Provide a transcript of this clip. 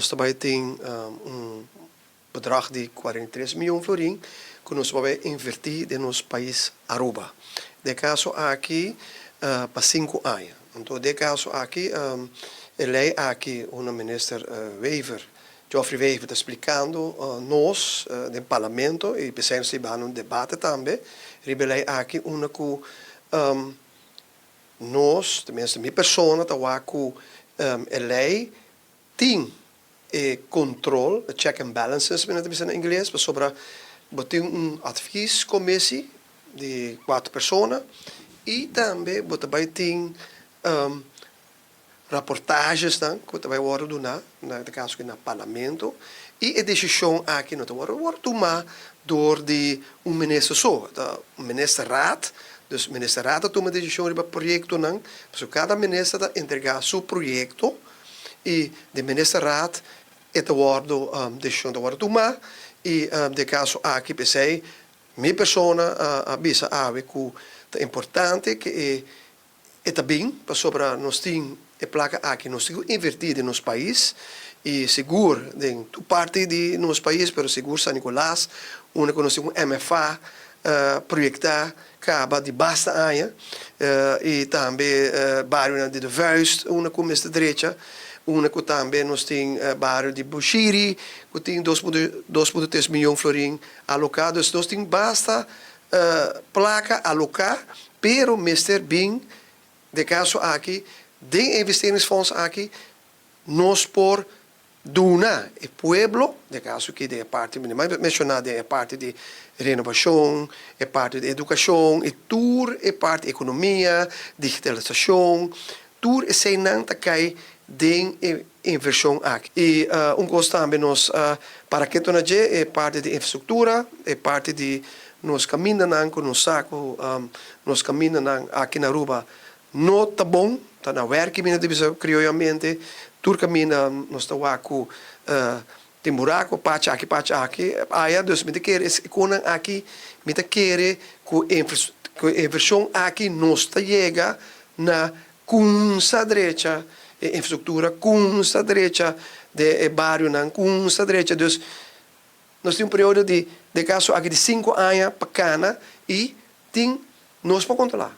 nós também tem bedrag de 43 milhões florim que nós vamos invertir no nosso país Aruba. De caso aqui para 5 anos. Então, de caso aqui, ele aqui uma ministra Wever, Geoffrey Wever, está explicando nós no parlamento e pensamos que vai um debate também. Ele aqui uma que nós, também minha pessoa, está com ele tem controle, check and balances, em inglês, sobre botar advies commissie de 4 pessoas e também também tem reportagens que também vão dar no caso que no parlamento e a decisão aqui não vão tomar door de ministro só, o ministro raad. Dus o ministro raad toma a decisão sobre o projeto não, porque cada ministro entregar seu projeto e o ministro raad esta worden decisão de tomar e de caso aqui pensei minha pessoa avisa que é importante que é também para sobre nós tem a placa aqui nós temos invertir em nosso país e seguro em parte de nosso país pero seguro São Nicolás onde nós temos MFA projetar acaba de basta aia e também bairro de Vuist onde começa a direita uma que também nós temos bairro de Bushiri, que tem 2,3 milhões de florim alocados. Nós temos basta placa alocar, pero Mr. Bing, de caso aqui, de investeringsfonds aqui, nós por donar o pueblo, de caso que é parte, mencionada é parte de renovação, é parte de educação, e tudo é parte de economia, digitalização, tudo é sem nada cai de inversão aqui. E coisa também nós, para que é parte de infrastructura, é parte de nós camindanan, que nós saco, nós camindanan aqui na Aruba, não está bom, está na werk, minha divisão criolamente, tudo caminha, nós está com tem buraco, pacha aqui, aí, dus me quer esse conan aqui, me quer com inversão aqui, nós está chega na cunsa direita, infrastructura com a direita de bairro não com a direita dus nós temos período de caso aqui de 5 anos bacana e tem nós para controlar